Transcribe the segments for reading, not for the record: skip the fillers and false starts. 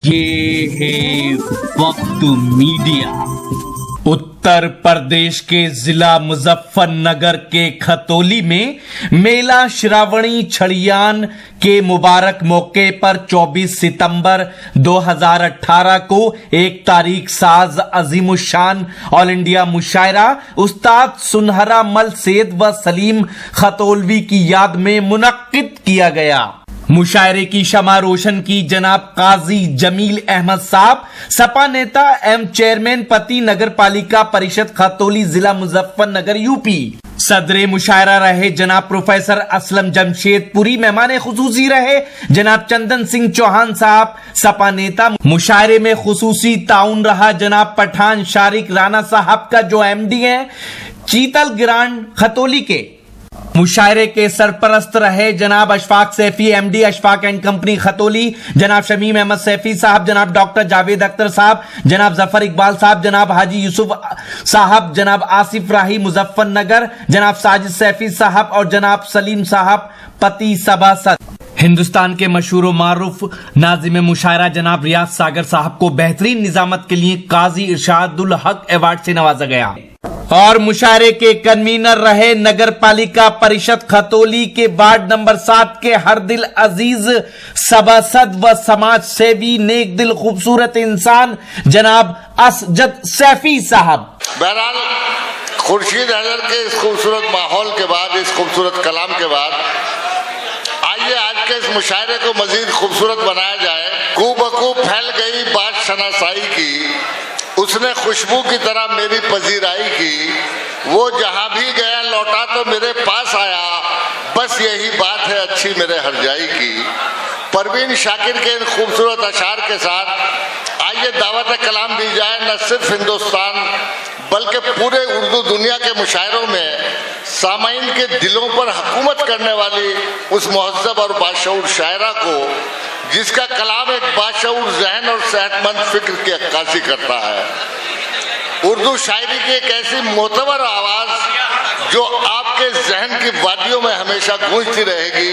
ये है वक्त मीडिया। उत्तर प्रदेश के जिला मुजफ्फरनगर के खतौली में मेला श्रावणी छड़ियान के मुबारक मौके पर 24 सितंबर 2018 को एक तारीख साज अजीमुशान ऑल इंडिया मुशायरा उस्ताद सुनहरा मल सेद व सलीम खतौलवी की याद में मुनक्किद किया गया। मुशायरे की शमा रोशन की जनाब काजी जमील अहमद साहब, सपा नेता एवं चेयरमैन पति नगर पालिका परिषद खतौली जिला मुजफ्फरनगर यूपी। सदरे मुशायरा रहे जनाब प्रोफेसर असलम जमशेदपुरी। मेहमान खुसूसी रहे जनाब चंदन सिंह चौहान साहब, सपा नेता। मुशायरे में खुसूसी ताउन रहा जनाब पठान शारिक राना साहब का, जो एमडी हैं चीतल ग्रांड खतौली के। मुशायरे के सरपरस्त रहे जनाब Ashfaq Saifi MD Ashfaq and company Khatauli, जनाब शमीम अहमद सैफी साहब, जनाब डॉक्टर जावेद अख्तर साहब, जनाब जफर इकबाल साहब, जनाब हाजी यूसुफ साहब, जनाब आसिफ राही मुजफ्फरनगर, जनाब साजिद सैफी साहब और जनाब सलीम साहब पति सभासद। हिंदुस्तान के मशहूर मारूफ नाजिम मुशायरा जनाब रियाज सागर साहब को बेहतरीन निजामत के लिए काजी इरशादुल हक अवार्ड से नवाजा गया। और मुशायरे के कन्वीनर रहे नगर पालिका परिषद खतौली के वार्ड नंबर 7 के हर दिल अजीज सभासद व समाज सेवी नेक दिल खूबसूरत इंसान जनाब असजद सैफी साहब। बहरहाल खुर्शीद हैदर के इस खूबसूरत माहौल के बाद, इस खूबसूरत कलाम के बाद, आइए आज के इस मुशायरे को मजीद खूबसूरत बनाया जाए। कूबकू फैल गई बात शनासाई की, उसने खुशबू की तरह मेरी पजीराई की, वो जहां भी गया लौटा तो मेरे पास आया, बस यही बात है अच्छी मेरे हरजाई की। परवीन शाकिर के इन खूबसूरत अशार के साथ आइए दावत कलाम दी जाए न सिर्फ हिंदुस्तान बल्कि पूरे उर्दू दुनिया के मुशायरों में सामाइन के दिलों पर हुकूमत करने वाली उस मुहज़्ज़ब और बाशऊर शायरा को, जिसका कलाम एक बाशऊर जहन और सेहतमंद फिक्र की अक्कासी करता है। उर्दू शायरी की एक ऐसी मोतबर आवाज़ जो आपके जहन की वादियों में हमेशा गूंजती रहेगी।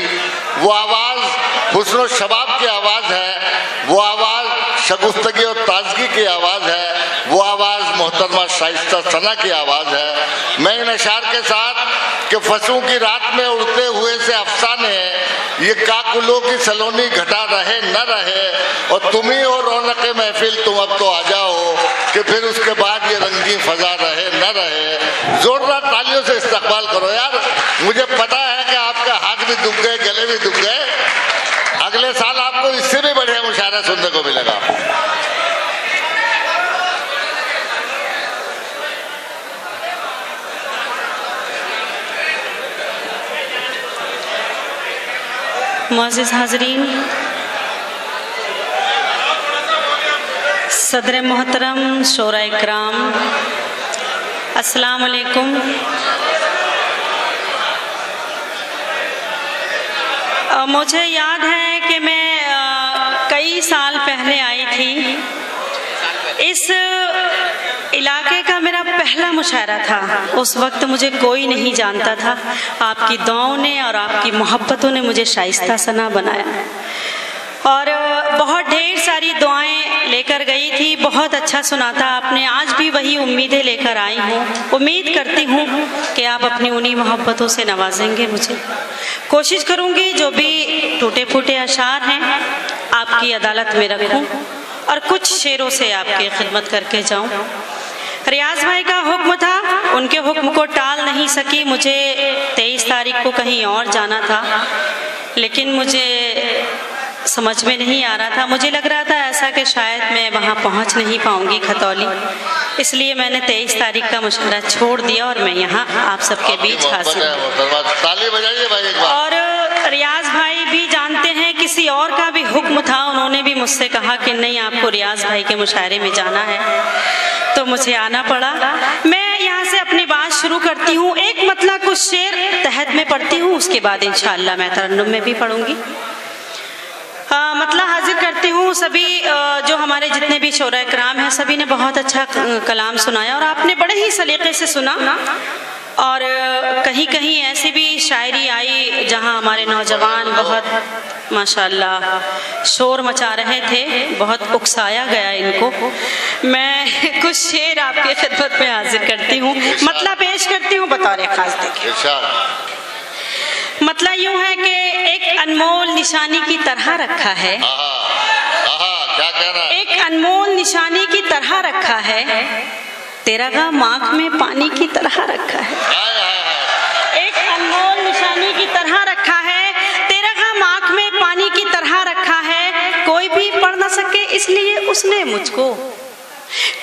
वो आवाज़ हुस्न और शबाब की आवाज़ है, वो आवाज़ शगुफ्तगी और ताजगी की आवाज़ है, वो आवाज़ मोहतरमा शाइस्ता सना की आवाज़ है। मैं इन अशार के साथ कि फसलों की रात में उड़ते हुए से अफसाने, ये काकुलों की सलोनी घटा रहे न रहे, और तुम ही और रौनक महफिल तुम अब तो आ जाओ कि फिर उसके बाद ये रंगीन फजा रहे न रहे। जोरदार तालियों से इस्तकबाल करो यार। मुझे पता है कि आपका हाथ भी दुख गए, गले भी दुख गए। अगले साल आपको इससे भी बढ़िया मुशायरा सुनने को मिलेगा। मुअज़्ज़िज़ हाज़रीन, सदर मोहतरम शोरा इकराम, अस्सलाम वालेकुम। मुझे याद है कि मैं कई साल पहले आई थी। इस इलाके का मेरा पहला मुशायरा था। उस वक्त मुझे कोई नहीं जानता था। आपकी दुआओं ने और आपकी मोहब्बतों ने मुझे शाइस्ता सना बनाया और बहुत ढेर सारी दुआएं लेकर गई थी। बहुत अच्छा सुना था आपने। आज भी वही उम्मीदें लेकर आई हूँ। उम्मीद करती हूँ कि आप अपनी उन्हीं मोहब्बतों से नवाजेंगे मुझे। कोशिश करूँगी जो भी टूटे फूटे अशार हैं आपकी अदालत में रखूँ और कुछ शेरों से आपकी खिदमत करके जाऊँ। रियाज भाई का हुक्म था, उनके हुक्म को टाल नहीं सकी। मुझे 23 तारीख को कहीं और जाना था, लेकिन मुझे समझ में नहीं आ रहा था। मुझे लग रहा था ऐसा कि शायद मैं वहाँ पहुँच नहीं पाऊँगी खतौली, इसलिए मैंने 23 तारीख का मुशायरा छोड़ दिया और मैं यहाँ आप सबके बीच हाजिर हूँ। और रियाज भाई भी जानते हैं किसी और का भी हुक्म था। उन्होंने भी मुझसे कहा कि नहीं, आपको रियाज भाई के मुशायरे में जाना है, तो मुझे आना पड़ा। मैं यहाँ से अपनी बात शुरू करती हूँ। एक मतलब कुछ शेर तहत में पढ़ती हूँ, उसके बाद इंशाअल्लाह मैं तरन्नुम में भी पढ़ूंगी। मतलब हाजिर करती हूँ। सभी जो हमारे जितने भी शोरा इकराम हैं, सभी ने बहुत अच्छा कलाम सुनाया और आपने बड़े ही सलीके से सुना और कहीं कहीं ऐसी भी शायरी आई जहां हमारे नौजवान बहुत माशाल्लाह शोर मचा रहे थे, बहुत उकसाया गया इनको। मैं कुछ शेर आपके खिदमत में हाजिर करती हूँ, मतलब पेश करती हूँ बतौर खास। देखिए मतलब यूं है कि एक अनमोल निशानी की तरह रखा है, क्या कहना है? एक अनमोल निशानी की तरह रखा है, तेरा गम आँख में पानी की तरह रखा है। एक अनमोल निशानी की तरह रखा है, तेरा गम आँख में पानी की तरह रखा है। कोई भी पढ़ न सके इसलिए उसने मुझको,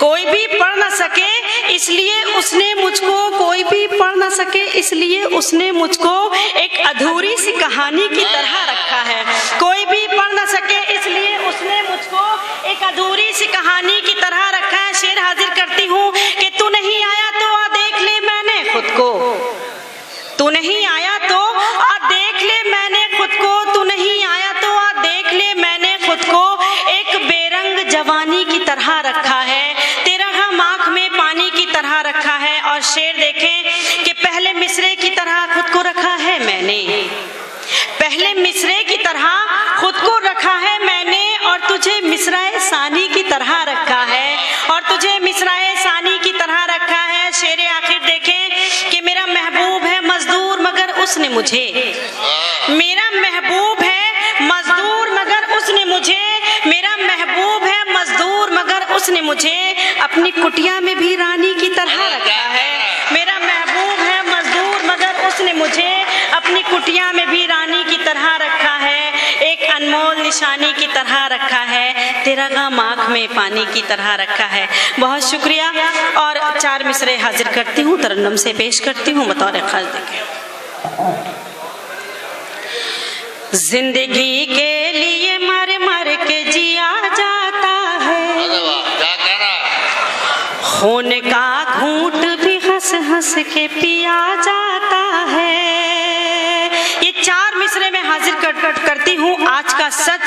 कोई भी पढ़ न सके इसलिए उसने मुझको, कोई भी पढ़ न सके इसलिए उसने मुझको एक अधूरी सी कहानी की तरह रखा है। कोई भी पढ़ न सके इसलिए उसने मुझको एक अधूरी सी कहानी की तरह रखा है। शेर हाजिर करती हूँ कि तू नहीं आया तो आ देख ले मैंने खुद को, तू नहीं आया तो आ देख ले मैंने खुद को, तू नहीं आया तो आ देख ले मैंने खुद को एक बेरंग जवानी की तरह रखा है, तेरा गम आँख में पानी की तरह रखा है। और शेर देखें कि पहले मिसरे की तरह खुद को रखा है मैंने, पहले मिसरे की तरह खुद को रखा है मैंने, और तुझे मिसराए सानी की तरह रखा है, और तुझे मिसराए सानी की तरह रखा है। शेर आखिर देखें कि मेरा महबूब है मजदूर मगर उसने मुझे, मेरा महबूब है मजदूर मगर उसने मुझे, मेरा महबूब है मजदूर मगर उसने मुझे अपनी कुटिया में भी रानी की तरह रखा है। मेरा महबूब है मजदूर मगर उसने मुझे अपनी कुटिया में भी रानी की तरह रखा है, एक अनमोल निशानी की तरह रखा है, तेरा गम आँख में पानी की तरह रखा है। बहुत शुक्रिया। और 4 मिसरे हाजिर करती हूँ, तरन्नुम से पेश करती हूँ बतौर खास। देखें जिंदगी के लिए मर मर के जिया जाता है, खून का घूंट भी हंस हंस के पिया जाता है। ये 4 मिसरे में हाजिर करती हूँ आज का सच।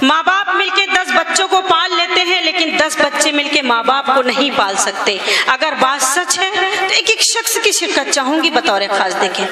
माँ बाप मिलके 10 बच्चों को पाल लेते हैं, लेकिन 10 बच्चे मिलके माँ बाप को नहीं पाल सकते। अगर बात सच है तो एक एक शख्स की शिरकत चाहूंगी बतौर खास। देखें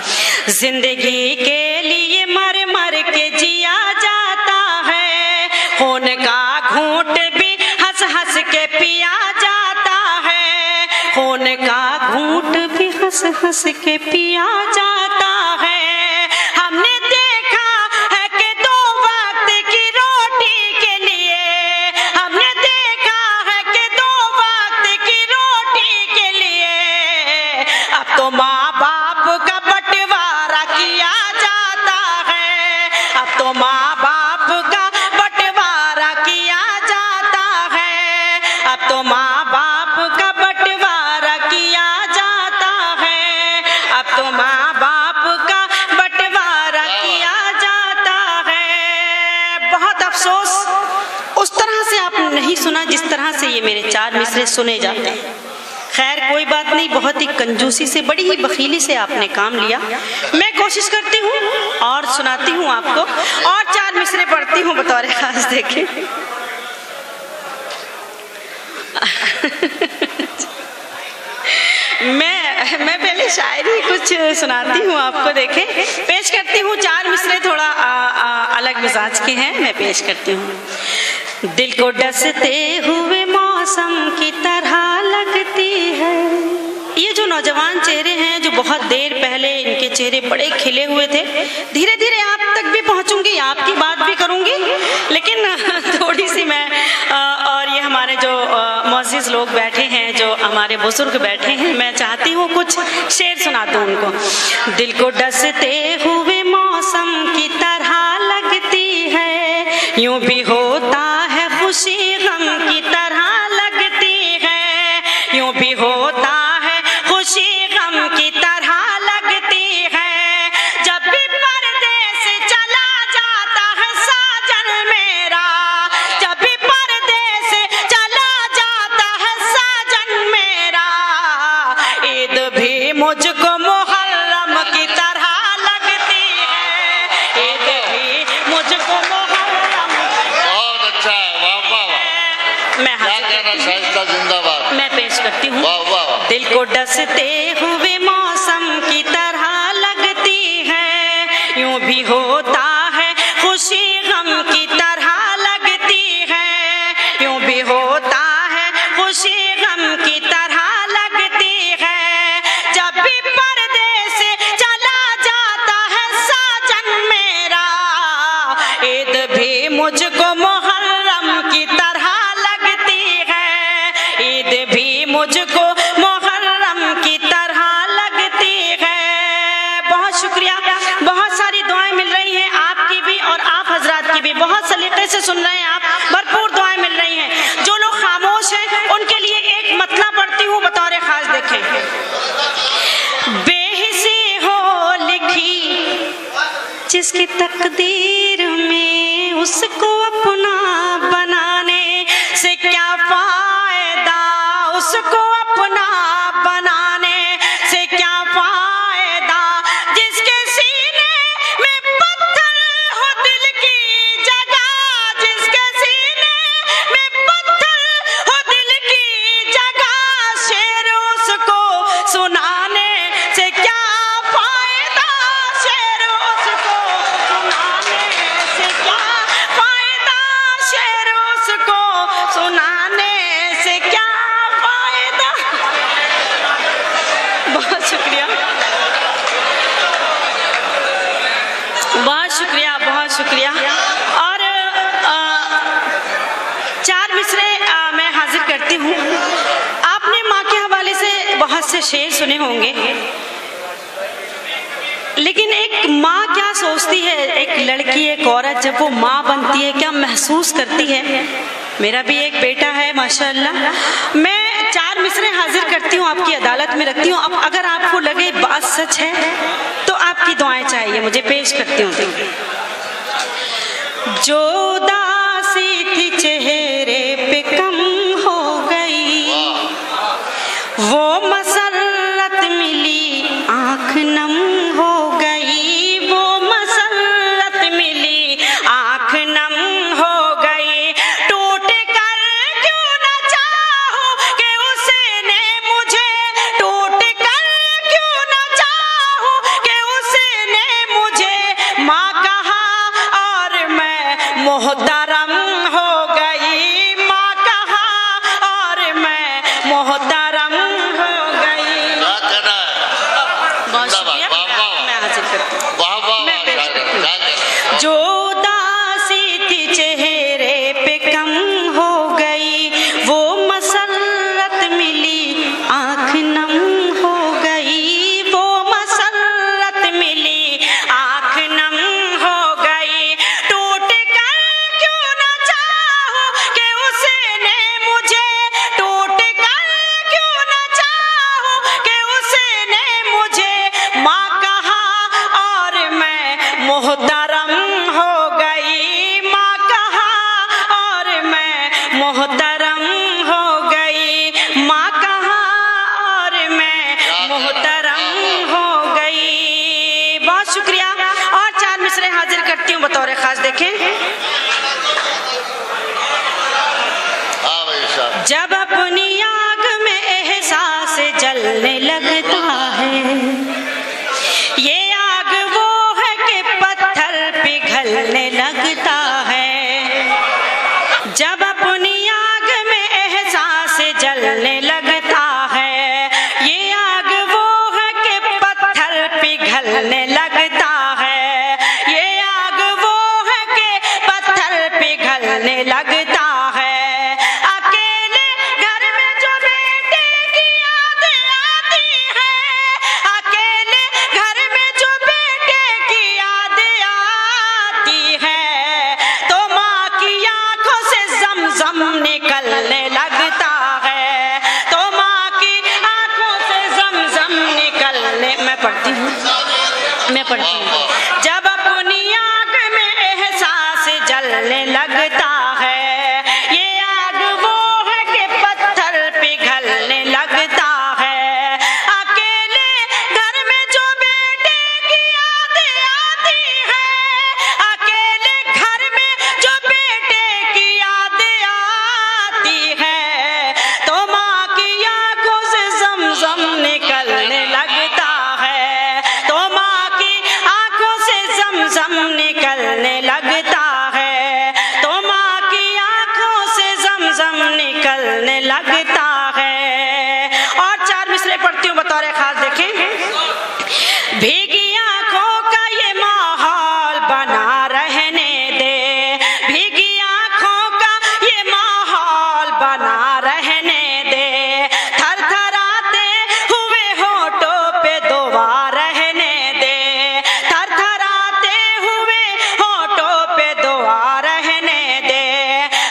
जिंदगी के लिए मर मर के जिया जाता है, खून का घूंट भी हंस हंस के पिया जाता है, खून का घूंट भी हंस हंस के पिया जाता है। हमने देखा है कि 2 वक्त की रोटी के लिए, हमने देखा है कि 2 वक्त की रोटी के लिए अब तो माँ बाप का बंटवारा किया जाता है, अब तो माँ बाप का बंटवारा किया जाता है, अब तो माँ बाप का बंटवारा किया जाता है, अब तो माँ बाप का बंटवारा किया जाता है। बहुत अफसोस उस तरह से आप नहीं सुना जिस तरह से ये मेरे 4 मिसरे सुने जाते हैं। खैर कोई बात नहीं, बहुत ही कंजूसी से, बड़ी ही बखीली से आपने काम लिया। मैं कोशिश करती हूँ और सुनाती हूँ आपको, और 4 मिसरे पढ़ती हूँ बतौर खास। देखें मैं पहले शायरी कुछ सुनाती हूँ आपको। देखें पेश करती हूँ 4 मिसरे थोड़ा अलग मिजाज के हैं, मैं पेश करती हूँ। दिल को डसते हुए मौसम की तरह लगती है, ये जो नौजवान चेहरे हैं जो बहुत देर पहले इनके चेहरे बड़े खिले हुए थे, धीरे धीरे आप तक भी पहुंचूंगी, आपकी बात भी करूंगी, लेकिन थोड़ी सी मैं और ये हमारे जो मौजूद लोग बैठे हैं, जो हमारे बुजुर्ग बैठे हैं, मैं चाहती हूँ कुछ शेर सुना दूँ उनको। दिल को डसते हुए मौसम की तरह लगती है, यूं भी होता है खुशी गम की तरह लगती है, यूं भी होता है खुशी गम की तरह लगती है। जब भी परदेस चला जाता है साजन मेरा, जब भी परदेस चला जाता है साजन मेरा, ईद भी मुझको मुहर्रम की तरह लगती है, ईद भी मुझको मुहर्रम। बहुत अच्छा है, वाह वाह। मैं क्या कहना, शाइस्ता जिंदाबाद। मैं पेश करती हूँ। वाह वाह वाह। दिल को डसते हुए मौसम की तरह लगती है, यूं भी होता है खुशी गम की तरह लगती है, यूं भी होता है खुशी गम की तरह लगती है। जब भी पर्दे से चला जाता है साजन मेरा, ईद भी मुझको मुहर्रम की तरह लगती है, ईद भी मुझको मुहर्रम की तरह लगती है। बहुत शुक्रिया, बहुत सारी दुआएं मिल रही हैं आपकी भी और आप हजरात की भी, बहुत सलीके से सुन रहे हैं आप, भरपूर दुआएं मिल रही हैं। जो लोग खामोश हैं उनके लिए एक मतला पढ़ती हूँ बतौर खास, देखें। बेहिसी हो लिखी जिसकी तकदीर में, उसको अपना बनाने से क्या फायदा, उसको अपना बनाने से क्या फायदा। जिसके सीने में पत्थर हो दिल की जगह, जिसके सीने में पत्थर हो दिल की जगह, शेर उसको सुनाने से क्या फायदा, शेर उसको सुनाने से क्या फायदा, शेर उसको सुनाने से क्या फायदा। बहुत शुक्रिया, बहुत शुक्रिया, बहुत शुक्रिया। और चार मिसरे मैं हाजिर करती हूँ। आपने माँ के हवाले से बहुत से शेर सुने होंगे, लेकिन एक माँ क्या सोचती है, एक लड़की, एक औरत जब वो माँ बनती है क्या महसूस करती है। मेरा भी एक बेटा है माशाअल्लाह। मैं चार मिसरे हाजिर करती हूँ, आपकी अदालत में रखती हूँ। अब अगर आपको लगे बात सच है तो आपकी दुआएं चाहिए, मुझे पेश करती हूँ। जो उदासी थी चेहरे पे कम हो गई, वो मसरत मिली आँख नम हो गई, वो मसरत मिली आँख नम हो गई। टूट कर क्यों न चाहूं कि उसने मुझे, टूट कर क्यों न चाहूं कि उसने मुझे माँ कहा और मैं मोहतरम हो गई, माँ कहा और मैं मोहतरम हो गई। क्या कहना है? बहुत शुक्रिया, वाह वाह मैं हाजिर करती हूँ। वाह वाह मैं पेश वाह। करती हूँ। क्या कहना है? जो उदासी थी चेहरे पे कम हो गई, वो मसरत मिली आँख नम हो गई, वो मसरत मिली आँख नम हो गई। टूट कर क्यों न चाहूं कि उसने मुझे, टूट कर क्यों न चाहूं कि उसने मुझे माँ कहा और मैं मोहतरम हो गई, माँ कहा और मैं मोहतरम हो गई, माँ कहा और मैं मोहतरम हो गई। बहुत शुक्रिया। और चार मिसरे हाजिर करती हूँ बतौर खास, देखें। हाँ भाई साहब। जब अपनी आग में एहसास जलने लगता है, ये आग वो है कि पत्थर पिघलने लगता है। जब अपनी आग में एहसास जलने लगता है, ये आग वो है कि पत्थर पिघलने लगता है, ये आग वो है कि पत्थर पिघलने लगता है। अकेले घर में जो बेटे की याद आती है, अकेले घर में जो बेटे की याद आती है, तो माँ की आंखों से ज़मज़म निकलने लगता है, तो माँ की आंखों से ज़मज़म निकलने। मैं पढ़ती हूँ, मैं पढ़ती हूँ। जब अपनी आग में एहसास जलने लगता है, ये आग वो है कि पत्थर पिघलने लगता है। अकेले घर में जो बेटे की याद आती है, अकेले घर में जो बेटे की याद फिसलने लगता है। और 4 मिसरे पढ़ती हूँ बतौर खास, देखें। भीगी आंखों का ये माहौल बना रहने दे, भीगी आंखों का ये माहौल बना रहने दे, थरथराते हुए होठों पे दुआ रहने दे, थरथराते हुए होठों पे दुआ रहने दे।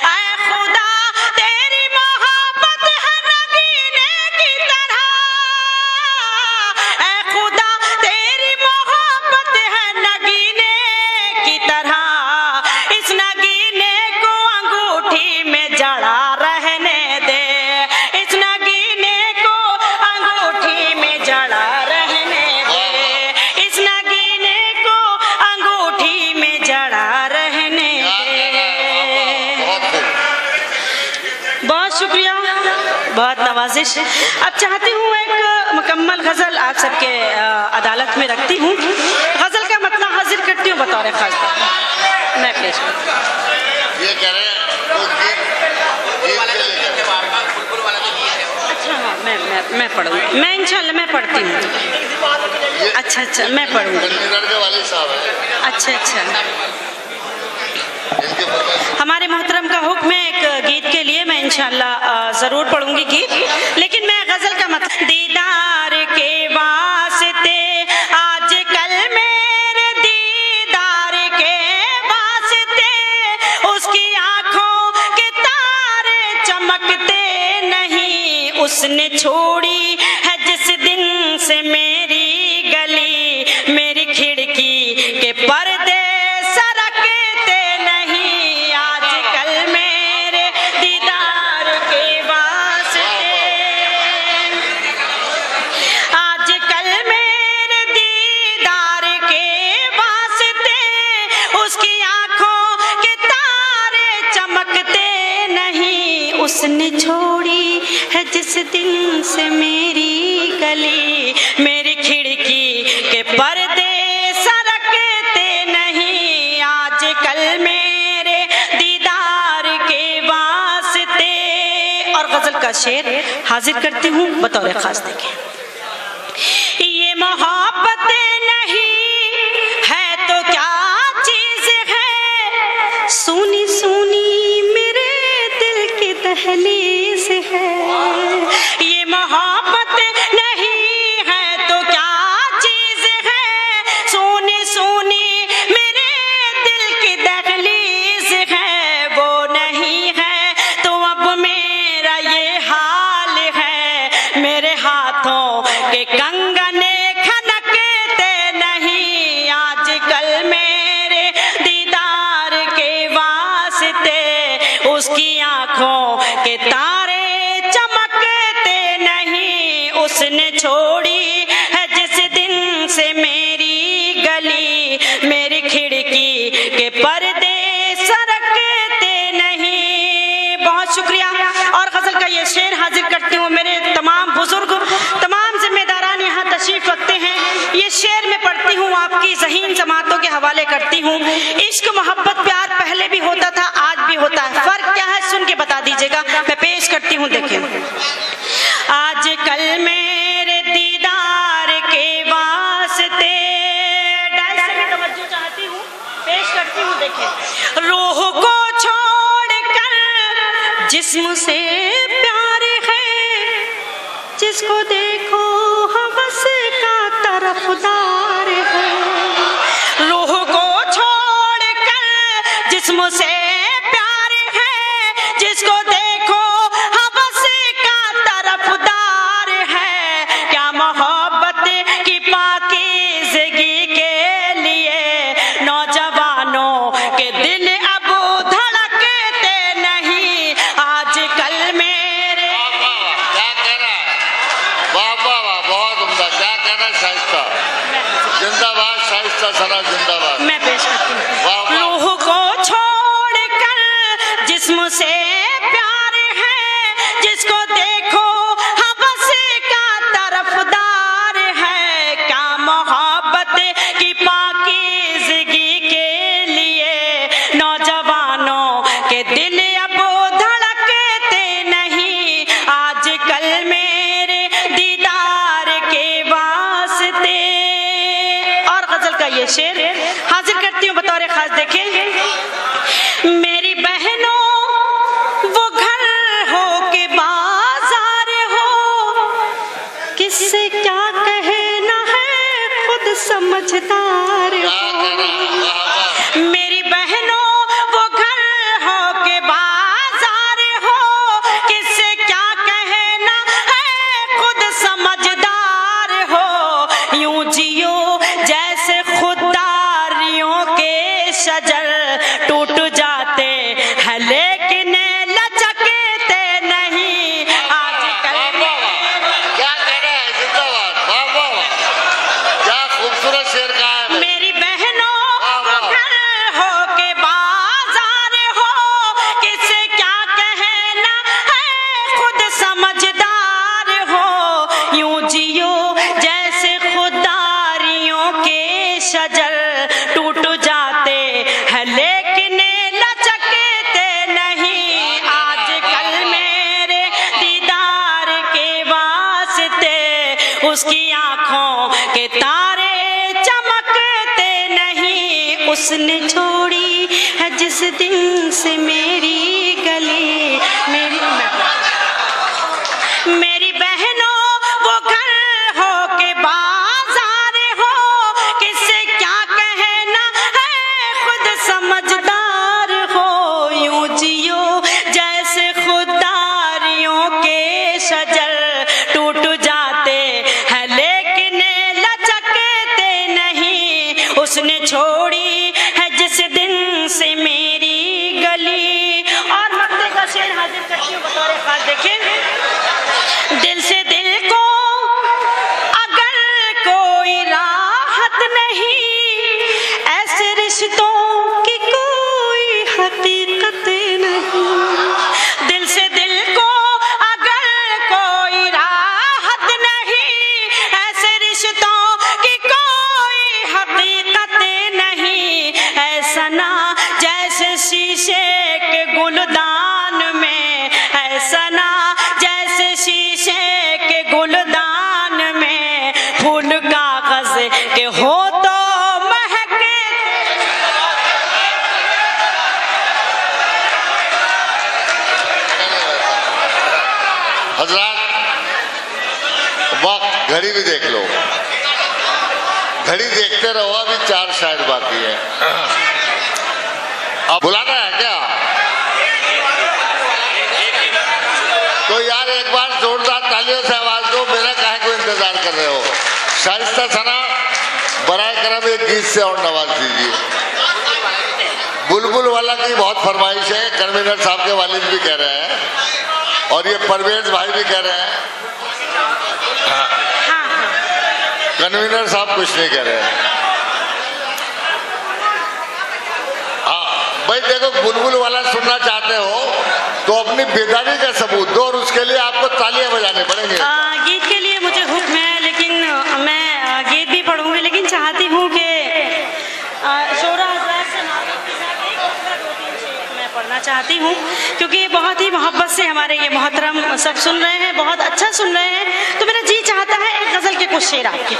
ऐ खुदा तेरी मोहब्बत है नगीने की तरह, ऐ खुदा तेरी मोहब्बत है नगीने की तरह, इस नगीने को अंगूठी में जड़ा रहने दे, इस नगीने को अंगूठी में जड़ा रहने दे, इस नगीने को अंगूठी में जड़ा रहने दे। बहुत शुक्रिया, बहुत नवाजिश। अब चाहती हूँ एक मुकम्मल गजल आप सबके अदालत में रखती हूँ। गजल का मतलब हाजिर करती हूँ बतौर खास, मैं पेश करती हूँ। ये कह रहे हैं वो गीत अच्छा हाँ, मैं पढ़ूँगी, मैं इंशाल्लाह मैं पढ़ती हूँ। अच्छा मैं पढ़ूँगी। चंडीगढ़ के वाली साहब है। अच्छा इनके फरमाइश हमारे मोहतरम का हुक्म है एक गीत के लिए, मैं इंशाल्लाह ज़रूर पढ़ूंगी गीत, लेकिन मैं गज़ल का मतलब दीदार के वास्ते आज कल मेरे दीदार के वास्ते उसकी आंखों के तारे चमकते नहीं, उसने छोड़ी है जिस दिन से मेरी गली, मेरी खिड़की के पर्दे सरकते नहीं, आजकल मेरे दीदार के वास्ते, आजकल मेरे दीदार के वास्ते उसकी आंखों के तारे चमकते नहीं, उसने छोड़ी है जिस दिन से मेरी गली, मेरी खिड़की के पर्दे सरकते नहीं, आजकल मेरे दीदार के वास्ते। और गजल का शेर हाजिर करती हूँ बतौर खास, देखें। ये मोहब्बत नहीं है तो क्या चीज है, सुनी सुनी मेरे दिल की दहलीज है, ये मोहब्बत नहीं है तो क्या चीज है, सोनी सोनी मेरे दिल की दहलीज है, वो नहीं है तो अब मेरा ये हाल है, मेरे हाथों के कंगने खनकते नहीं, आजकल मेरे दीदार के वास्ते उसकी आंखों के तारे चमकते नहीं, उसने छोड़ी है जिस दिन से मेरी गली, मेरी खिड़की के पर्दे सरकते नहीं। बहुत शुक्रिया। और गजल का ये शेर हाजिर करती हूँ, मेरे तमाम बुजुर्ग तमाम जिम्मेदारान यहाँ तशरीफ रखते हैं, ये शेर में पढ़ती हूँ, आपकी ज़हीन जमातों के हवाले करती हूँ। इश्क मोहब्बत प्यार पहले भी होता था, आज भी होता है, फर्क क्या है सुन के बता दीजिएगा। मैं पेश करती हूँ, देखें। आजकल मेरे दीदार के वास्ते, डांस में तवज्जो चाहती हूँ, पेश करती हूँ, देखें। रूह को छोड़कर जिस्म से प्यार है, जिसको देखो हवस का तरफदार है, रूह को छोड़कर जिस्म से प्यार है, जिसको देखो हवस का तरफदार है, क्या मोहब्बत की पाकीज़गी के लिए नौजवानों के दिल अब धड़कते नहीं, आजकल मेरे। क्या कहना है? वाह वाह वाह, बहुत उम्दा। क्या कहना है? शाइस्ता जिंदाबाद, शाइस्ता सना जिंदाबाद। मैं पेश करती हूँ। वाह वाह। रूह को छोड़कर जिस्म से प्यार है, जिसको देखो हवस का तरफदार है, क्या मोहब्बत की पाकीज़गी के लिए नौजवानों के दिल अब धड़कते नहीं, ये शेर हाजिर करती हूँ बतौर खास। देखें, मेरी बहनों वो घर हो के बाजार हो, किससे क्या कहना है खुद समझदार हो। मेरी बहनों वो घर हो के बाजार हो, किससे क्या कहना है खुद समझदार हो। यूं जियो जैसे खुददारियों के शजर टूट जाते हैं लेकिन लचकते नहीं। आजकल क्या कह रहे हैं, जिंदाबाद, वाह वाह, क्या खूबसूरत शेर का है। मेरी बहनों वो घर हो के बाजार हो, किससे क्या कहना है खुद समझदार हो। यूं जियो जैसे खुददारियों के शजर टूट जाते हैं लेकिन लचकते नहीं। आजकल मेरे दीदार के वास्ते उसकी आंखों के तारे चमकते नहीं। उसने छोड़ी है जिस दिन से मेरी गली, मेरी बहनों वो घर हो के बाजार हो, किससे क्या कहना है खुद समझदार हो। यूं जियो जैसे खुददारियों के शजर टूट जाते हैं लेकिन लचकते नहीं। उसने छोड़ी है जिस दिन से मेरी गली। और मक्ते का शेर हाजिर करती हूँ बतौर खास। देखें, दिल से दिल को अगर कोई राहत नहीं, ऐसे रिश्तों की कोई हकीकत नहीं। दिल से दिल को अगर कोई राहत नहीं, ऐसे रिश्तों की कोई हकीकत नहीं। ऐसा ना जैसे शीशे के गुलदान में, ऐसा ना जैसे शीशे के गुलदान में फूल कागज के हो तो महके। हजरात, वक्त घड़ी भी देख लो, घड़ी देखते रहो, अभी 4 शायर बाकी है। अब बुलाना है क्या? तो यार एक बार जोरदार तालियों से आवाज दो, मेरा काहे को इंतजार कर रहे हो। शाइस्ता सना बराए करम एक गीत से और नवाज दीजिए। बुलबुल वाला की बहुत फरमाइश है, कन्वीनर साहब के वालिद भी कह रहे हैं और ये परवेज भाई भी कह रहे हैं। कन्वीनर साहब कुछ नहीं कह रहे हैं। हाँ भाई देखो, बुलबुल वाला सुनना चाहते हो तो अपनी बेदारी का सबूत दो और उसके लिए आपको तालियां बजाने पड़ेंगे। गीत के लिए मुझे हुक्म है, लेकिन मैं गीत भी पढ़ूंगी, लेकिन चाहती हूँ कि शोरा हजरात से नाज़िम के साथ एक दूसरा 2-3 शेर मैं पढ़ना चाहती हूँ, क्योंकि बहुत ही मोहब्बत से हमारे ये मोहतरम सब सुन रहे हैं, बहुत अच्छा सुन रहे हैं। तो मेरा जी चाहता है एक गजल के कुछ शेर आपकी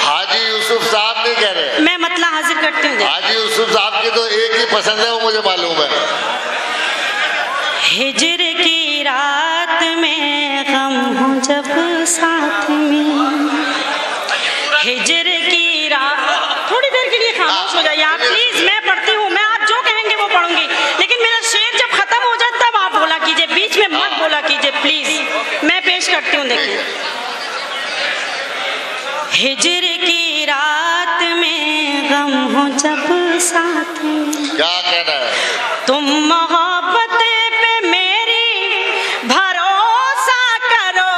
हाजी यूसुफ साहब नहीं कह रहे, मैं मतला हाजिर करती हूँ। हाजी यूसुफ साहब की तो एक ही पसंद है, वो मुझे मालूम है। हिजर की रात में गम हो जब साथ में, हिजर की रात। थोड़ी देर के लिए खामोश हो जाइए आप प्लीज, मैं पढ़ती हूँ, मैं आप जो कहेंगे वो पढ़ूंगी, लेकिन मेरा शेर जब खत्म हो जाए तब आप बोला कीजिए, बीच में मत बोला कीजिए प्लीज। मैं पेश करती हूँ, देखिए। हिजर की रात में गम हो जब साथ में, क्या कहना है? तुम मोहब्बत पे मेरी भरोसा करो,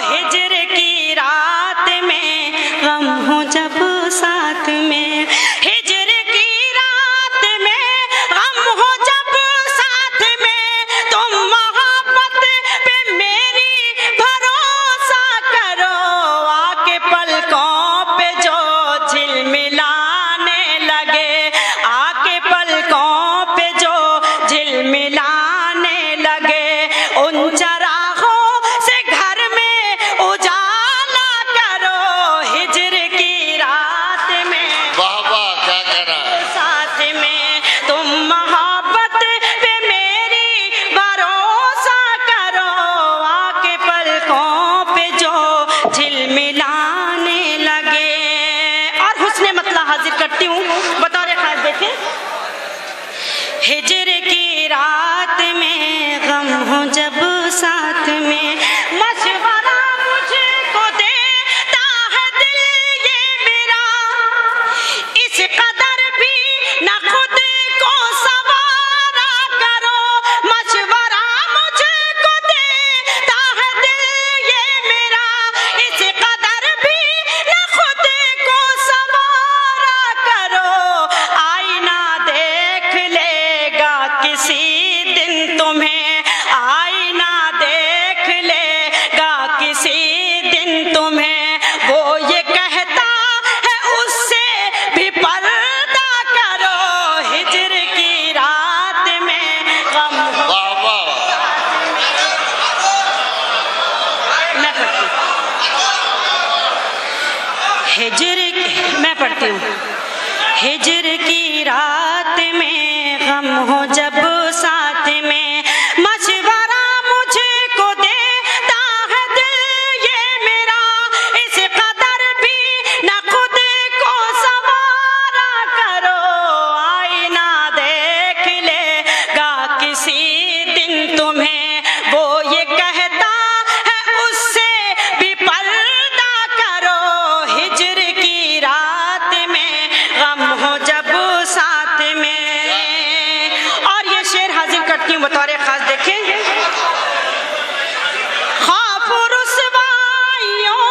हिजर की रात में गम हो जब साथ में, हिजर की रात में गम हो जब साथ में, तुम मोहब्बत पे मेरी भरोसा करो, आके पलकों पे जो झिलमिलाने लगे, आके पलकों पे जो झिलमिलाने कहना साथ में तुम मोहब्बत पे मेरी भरोसा करो, आके पलकों पे जो झिलमिलाने लगे। और हुस्ने मतला हाजिर करती हूँ, बतौर खास देखें। हिजर की रात में गम हो जब साथ में, मशवरा मुझको देता है दिल ये मेरा, इस कदर भी न खुद को सवारा करो। मशवरा मुझको देता है दिल ये मेरा, इस कदर भी न खुद को सवारा करो। आईना देख लेगा किसी दिन तुम्हें, आईना देख लेगा किसी दिन तुम्हें, वो ये कहता है उससे भी पर्दा करो। हिजर की रात में गम हो। वाह वाह मैं पढ़ती मैं पढ़ती हूँ। हिजर की रात में गम हो जब साथ में, मशवरा मुझको देता है दिल ये मेरा, इस कदर भी न खुद को सवारा करो। आईना देख लेगा किसी दिन तुम्हें, वो ये कहता है उससे भी पर्दा करो। हिजर की रात में गम हो जब साथ में। और ये शेर हाजिर करती हूँ, बतौर खास देखें। खौफ रुसवाइयों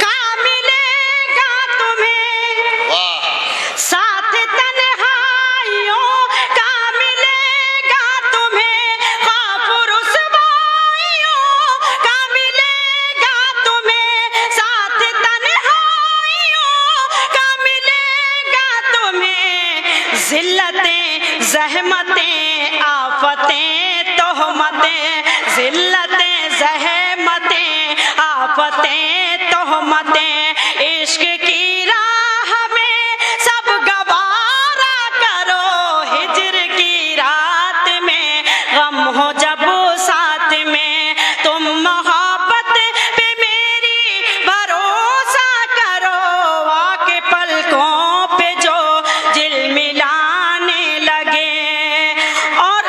का मिलेगा तुम्हें, वाह साथ तन्हाइयों का मिलेगा तुम्हें। खौफ रुसवाइयों का मिलेगा तुम्हें, साथ तन्हाइयों का मिलेगा तुम्हें। जिल्लतें ज़हमतें आफतें तोहमतें, जिल्लतें ज़हमतें आफतें तोहमतें, इश्क की राह में सब गवारा करो। हिजर की रात में गम हो जब साथ में, तुम मोहब्बत पे मेरी भरोसा करो, आके पलकों पे जो झिलमिलाने लगे। और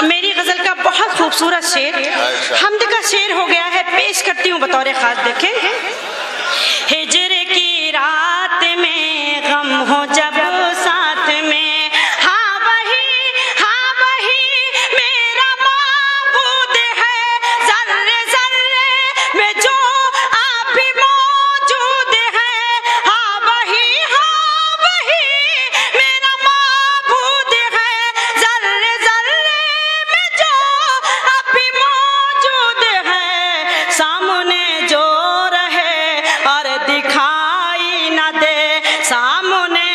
मेरी गजल का बहुत खूबसूरत शेर, हमद का शेर हो गया है, पेश करती हूँ बतौर खास देखें। हिजर की रात में गम हो जब साथ में, हाँ वही मेरा माबूद है, जर्रे जर्रे में जो आप भी मौजूद है। हाँ वही मेरा माबूद है, जर्रे जर्रे में जो आप भी मौजूद है। सामने जो रहे और दिखाई न दे, सामने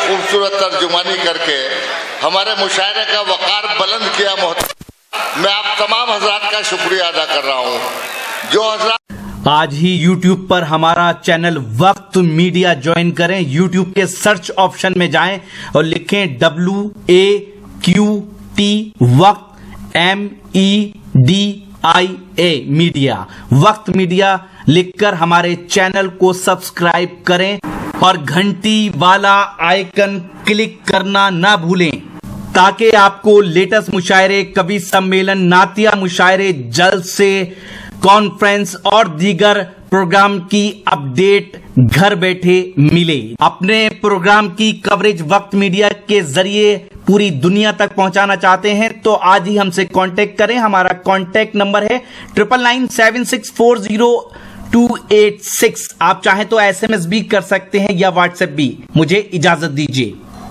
खूबसूरत तर्जुमानी करके हमारे मुशायरे का वकार बुलंद किया। मैं आप तमाम हजरात का शुक्रिया अदा कर रहा हूँ जो हजरात आज ही YouTube पर हमारा चैनल वक्त मीडिया ज्वाइन करें। YouTube के सर्च ऑप्शन में जाएं और लिखें WAQT वक्त MEDIA मीडिया, वक्त मीडिया लिखकर हमारे चैनल को सब्सक्राइब करें और घंटी वाला आइकन क्लिक करना ना भूलें ताकि आपको लेटेस्ट मुशायरे, कवि सम्मेलन, नातिया मुशायरे, जलसे, कॉन्फ्रेंस और दीगर प्रोग्राम की अपडेट घर बैठे मिले। अपने प्रोग्राम की कवरेज वक्त मीडिया के जरिए पूरी दुनिया तक पहुंचाना चाहते हैं तो आज ही हमसे कांटेक्ट करें। हमारा कांटेक्ट नंबर है 9997640286। आप चाहें तो SMS भी कर सकते हैं या WhatsApp भी। मुझे इजाजत दीजिए।